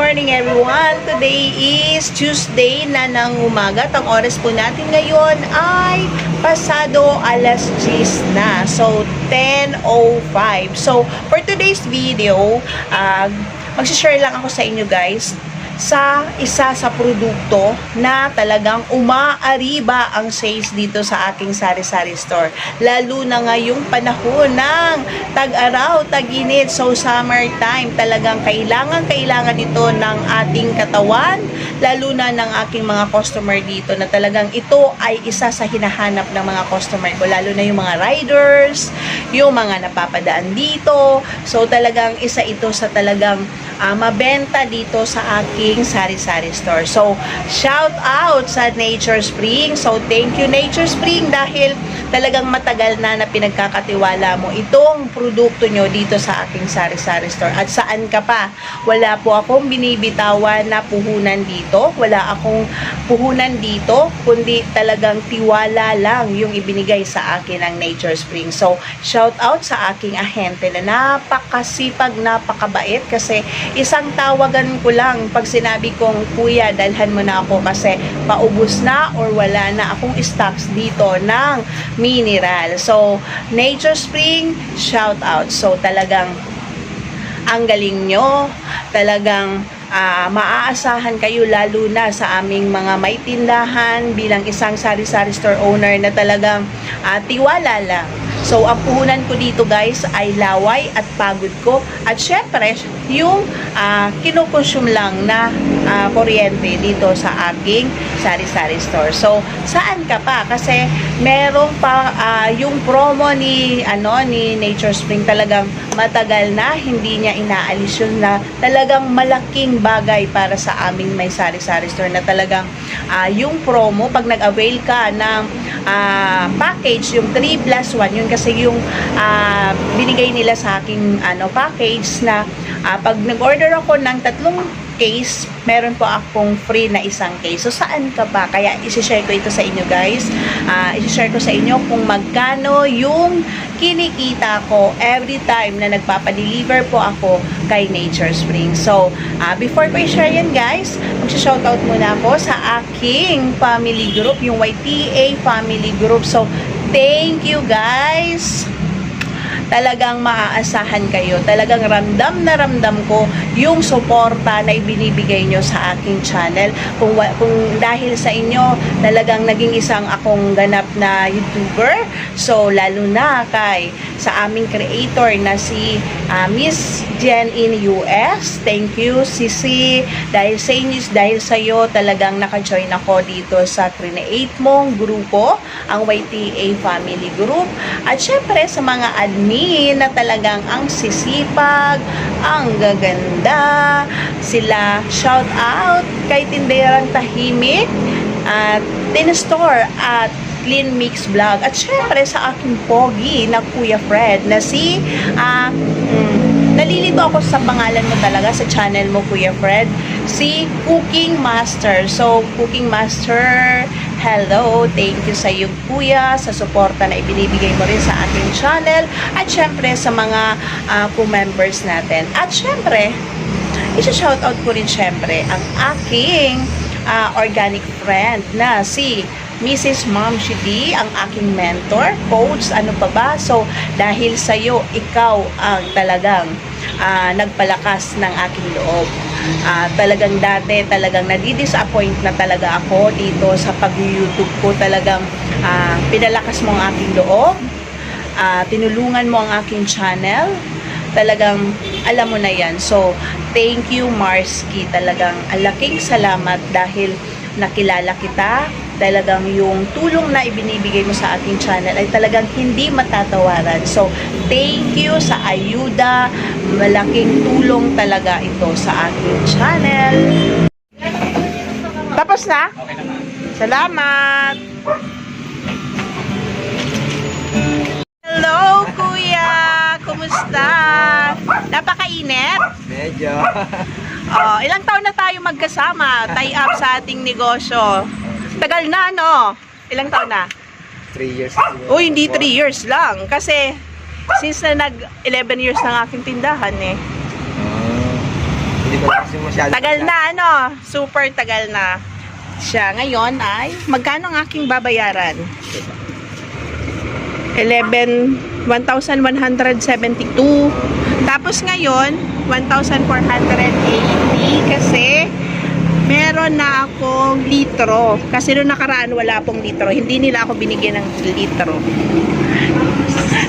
morning everyone! Today is Tuesday na ng umaga. Ang oras po natin ngayon ay pasado alas 10 na. So, 10:05. So, for today's video, mag-share lang ako sa inyo guys sa isa sa produkto na talagang umaariba ang sales dito sa aking sari-sari store. Lalo na ngayong panahon ng tag-araw, tag-init, so summertime, talagang kailangan ito ng ating katawan, lalo na ng aking mga customer dito na talagang ito ay isa sa hinahanap ng mga customer ko, lalo na yung mga riders, yung mga napapadaan dito. So talagang isa ito sa talagang mabenta dito sa aking sari-sari store. So, shout out sa Nature Spring. So, thank you Nature Spring dahil talagang matagal na pinagkakatiwala mo itong produkto nyo dito sa aking sari-sari store. At saan ka pa? Wala po akong binibitawan na puhunan dito. Wala akong puhunan dito, kundi talagang tiwala lang yung ibinigay sa akin ng Nature Spring. So, shout out sa aking ahente na napakasipag, napakabait kasi isang tawagan ko lang pag sinabi kong, kuya, dalhan mo na ako kasi paubos na or wala na akong stocks dito ng mineral. So, Nature Spring, shout out. So, talagang ang galing nyo. Talagang maaasahan kayo lalo na sa aming mga may tindahan bilang isang sari-sari store owner na talagang tiwala lang. So, ang puhunan ko dito guys ay laway at pagod ko. At syempre, yung kinukonsume lang na kuryente dito sa aking sari-sari store. So, saan ka pa? Kasi meron pa yung promo ni Nature Spring, talagang matagal na hindi niya inaalis yun, na talagang malaking bagay para sa aming may sari-sari store na talagang yung promo, pag nag-avail ka ng package, yung 3+1, yun kasi yung binigay nila sa aking package na pag nag-order ako ng 3 case, meron po akong free na 1 case. So, saan ka ba? Kaya, isi-share ko ito sa inyo guys. Isi-share ko sa inyo kung magkano yung kinikita ko every time na nagpapadeliver po ako kay Nature Spring. So, before ko i-share yan guys, mag-shoutout muna ako sa aking family group, yung YTA family group. So, thank you guys. Talagang maaasahan kayo. Talagang ramdam na ramdam ko yung suporta na ibinibigay nyo sa aking channel. Kung dahil sa inyo, talagang naging isang akong ganap na YouTuber. So, lalo na kay sa aming creator na si Miss Jen in US. Thank you, Sisi. Dahil sa inyo, dahil sa iyo, talagang naka-join ako dito sa create mong grupo, ang YTA Family Group. At syempre, sa mga admin na talagang ang sisipag, ang gaganda, sila, shout out kay Tinderang Tahimik at Tinestore at Clean Mix Vlog, at syempre sa aking pogi na Kuya Fred na si nalilito ako sa pangalan mo talaga sa channel mo, Kuya Fred, si Cooking Master. So, Cooking Master, hello, thank you sa iyo kuya, sa suporta na ibinibigay mo rin sa ating channel, at syempre sa mga co-members natin. At syempre, isa-shoutout ko rin syempre ang aking organic friend na si Mrs. Ma'am Shidi, ang aking mentor, coach, ano pa ba. So, dahil sa'yo, ikaw ang talagang nagpalakas ng aking loob. Talagang dati, talagang nadi-disappoint na talaga ako dito sa pag-YouTube ko. Talagang pinalakas mo ang aking loob, tinulungan mo ang aking channel. Talagang alam mo na yan. So, thank you Marsky. Talagang alaking salamat dahil nakilala kita. Talagang yung tulong na ibinibigay mo sa aking channel ay talagang hindi matatawaran. So, thank you sa ayuda. Malaking tulong talaga ito sa aking channel. Tapos na? Okay naman. Salamat! Hello, kuya! Kumusta? Napakainit? Medyo. Ilang taon na tayo magkasama, tie up sa ating negosyo. Tagal na, no? Ilang taon na? 3 years. Uy, hindi 3 years lang. Kasi, since na 11 years ng aking tindahan, eh. Hindi ko kasi Masyado Tagal na, ano? Super tagal na siya. Ngayon ay, magkano ang aking babayaran? 1,172. Tapos ngayon, 1,480 kasi meron na akong litro. Kasi noong nakaraan wala pong litro. Hindi nila ako binigyan ng litro.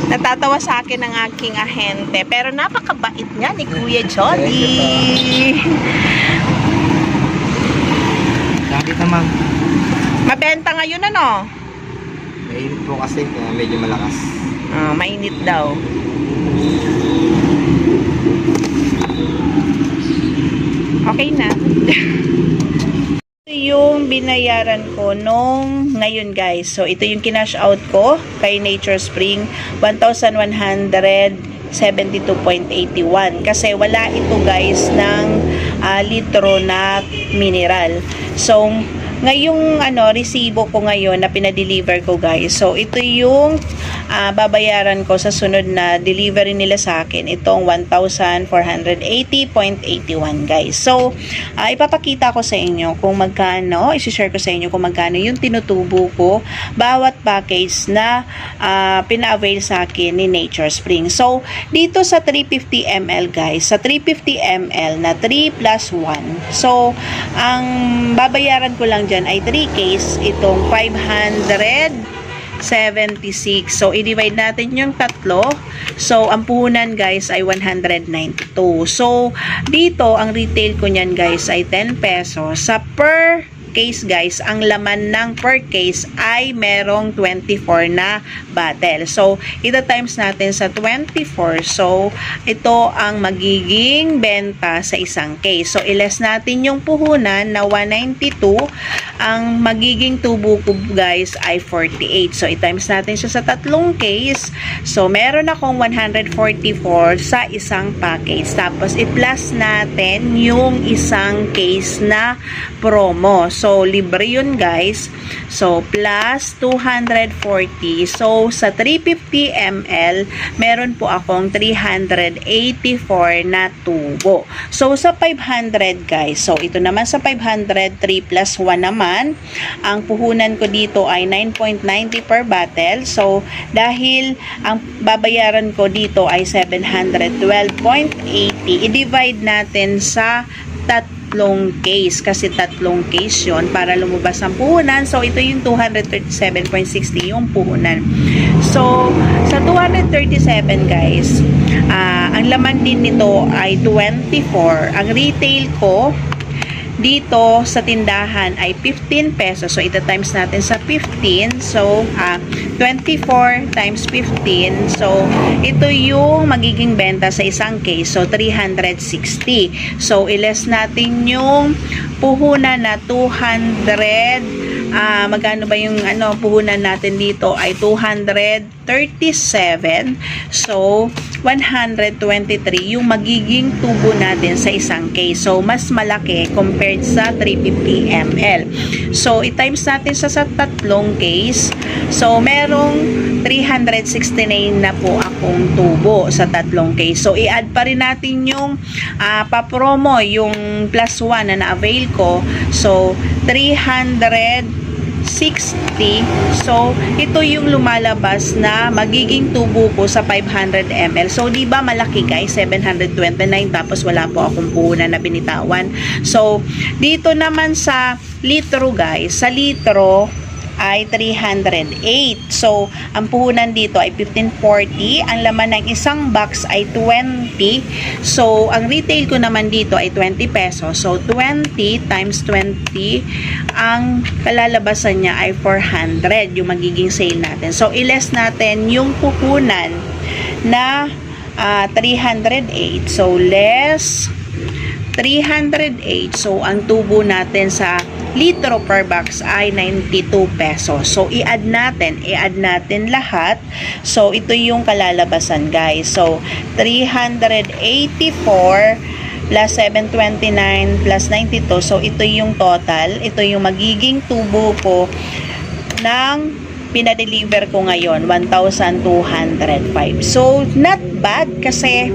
Natatawa sa akin ang aking ahente. Pero napakabait niya ni Kuya Jolly. Bakit naman? Mabenta ngayon ano? Mainit po kasi kaya medyo malakas. Mainit daw. Okay na. Ito yung binayaran ko nung ngayon guys. So ito yung kinash out ko kay Nature Spring, 1,172.81 kasi wala ito guys ng litro na mineral. So ngayong resibo ko ngayon na pinadeliver ko guys. So ito yung babayaran ko sa sunod na delivery nila sa akin. Itong 1,480.81 guys. So ipapakita ko sa inyo kung magkano, isi-share ko sa inyo kung magkano yung tinutubo ko bawat package na pina-avail sa akin ni Nature Spring. So dito sa 350 ml guys, sa 350 ml na 3 plus 1. So ang babayaran ko lang dyan ay 3 case, itong 576. So, i-divide natin yung tatlo. So, ang puhunan guys ay 192. So, dito, ang retail ko nyan guys ay 10 pesos. Sa per case guys, ang laman ng per case ay merong 24 na bottle. So, ito times natin sa 24. So, ito ang magiging benta sa isang case. So, iles natin yung puhunan na 192. Ang magiging tubo ko guys ay 48. So, i-times natin siya sa tatlong case. So, meron akong 144 sa isang package. Tapos, i-plus natin yung isang case na promo. So, libre yun guys. So, plus 240. So, sa 350 ml, meron po akong 384 na tubo. So, sa 500 guys. So, ito naman sa 500, 3 plus 1 naman. Ang puhunan ko dito ay 9.90 per bottle. So, dahil ang babayaran ko dito ay 712.80, i-divide natin sa tatlong case kasi tatlong case yon para lumabas ang puhunan. So ito yung 237.60 yung puhunan. So sa 237 guys, ang laman din nito ay 24. Ang retail ko dito sa tindahan ay 15 pesos. So, ito times natin sa 15. So, 24 times 15. So, ito yung magiging benta sa isang case. So, 360. So, iles natin yung puhunan na 200. Magkano ba yung puhunan natin dito ay 237. So, 123 yung magiging tubo natin sa isang case. So, mas malaki compared sa 350 ml. So, i-times natin sa tatlong case. So, merong 369 na po akong tubo sa tatlong case. So, i-add pa rin natin yung pa-promo, yung plus 1 na na-avail ko. So, 360. So, ito yung lumalabas na magiging tubo ko sa 500 ml. So, di ba malaki guys? 729 tapos wala po akong puhunan na binitawan. So, dito naman sa litro guys, sa litro ay 308. So, ang puhunan dito ay 1540. Ang laman ng isang box ay 20. So, ang retail ko naman dito ay 20 pesos. So, 20 times 20, ang kalalabasan niya ay 400 yung magiging sale natin. So, iles natin yung puhunan na 308. So, less 308. So, ang tubo natin sa litro per box ay 92 pesos. So, i-add natin lahat. So, ito yung kalalabasan guys. So, 384 plus 729 plus 92. So, ito yung total. Ito yung magiging tubo ko ng pinadeliver ko ngayon 1,205. So not bad kasi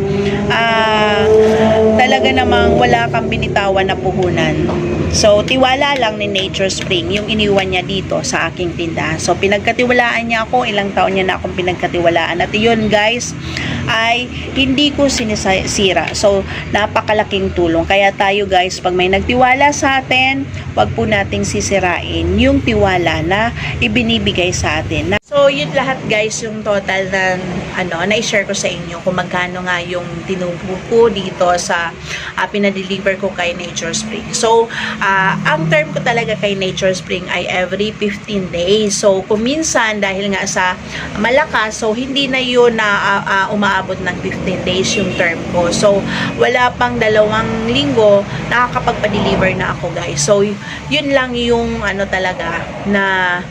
talaga namang wala kang binitawan na puhunan. So tiwala lang ni Nature Spring yung iniwan niya dito sa aking tindahan. So pinagkatiwalaan niya ako, ilang taon niya na akong pinagkatiwalaan. At yun guys ay hindi ko sinisira. So napakalaking tulong. Kaya tayo guys, pag may nagtiwala sa atin, wag po nating sisirain yung tiwala na ibinibigay sa atin. So yun lahat guys, yung total na na-share ko sa inyo kung magkano nga yung tinubo ko dito sa pinadeliver ko kay Nature Spring. So ang term ko talaga kay Nature Spring ay every 15 days. So kung minsan dahil nga sa malakas, so hindi na yun na umaabot ng 15 days yung term ko. So wala pang 2 linggo nakakapagpa-deliver na ako guys. So yun lang yung talaga na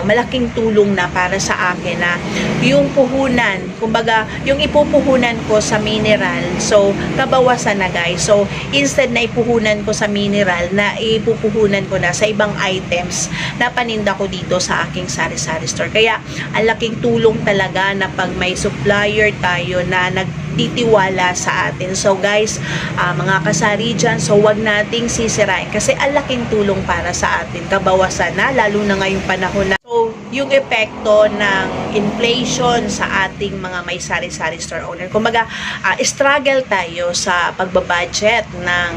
malaking tulong na para sa akin na yung puhunan, kumbaga yung ipupuhunan ko sa mineral, so kabawasan na guys. So instead na ipuhunan ko sa mineral, na ipupuhunan ko na sa ibang items na paninda ko dito sa aking sari-sari store. Kaya ang laking tulong talaga na pag may supplier tayo na nagtitiwala sa atin. So guys, mga kasari dyan, so wag nating sisirain kasi ang laking tulong para sa atin, kabawasan na, lalo na ngayong panahon na yung epekto ng inflation sa ating mga may sari-sari store owner. Kumbaga, struggle tayo sa pagbabudget ng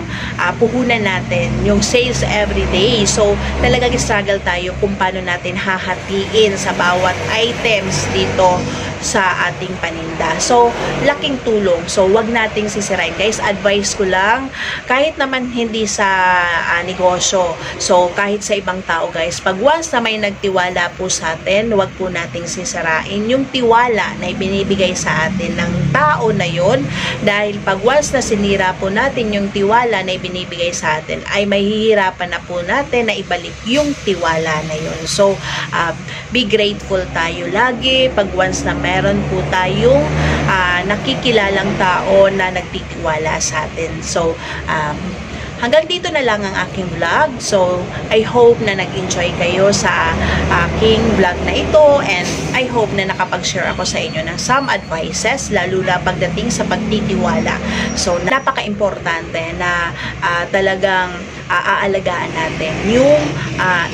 puhunan natin, yung sales every day. So, talagang struggle tayo kung paano natin hahatiin sa bawat items dito sa ating paninda. So, laking tulong. So, wag nating sisirain. Guys, advice ko lang, kahit naman hindi sa negosyo, so kahit sa ibang tao guys, pag once na may nagtiwala po sa atin, wag po nating sisirain yung tiwala na ibinibigay sa atin ng tao na yon, dahil pag once na sinira po natin yung tiwala na ibinibigay sa atin, ay mahihirapan na po natin na ibalik yung tiwala na yon. So, be grateful tayo lagi pag once na meron po tayong nakikilalang tao na nagtitiwala sa atin. So, hanggang dito na lang ang aking vlog. So, I hope na nag-enjoy kayo sa aking vlog na ito, and I hope na nakapag-share ako sa inyo ng some advices, lalo na pagdating sa pagtitiwala. So, napaka-importante na talagang aalagaan natin yung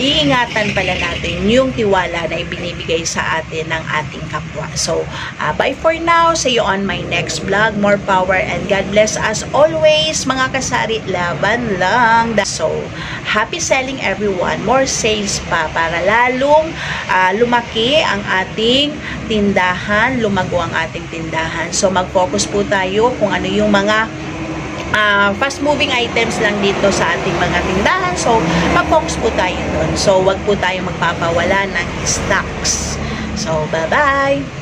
iingatan pala natin yung tiwala na ibinibigay sa atin ng ating kapwa. So, bye for now. See you on my next vlog. More power and God bless as always, mga kasari. Laban lang. So, happy selling everyone. More sales pa para lalong lumaki ang ating tindahan, lumago ang ating tindahan. So, mag-focus po tayo kung ano yung mga fast moving items lang dito sa ating mga tindahan. So, mag-focus po tayo doon. So, wag po tayo magpapawala ng stocks. So, bye-bye!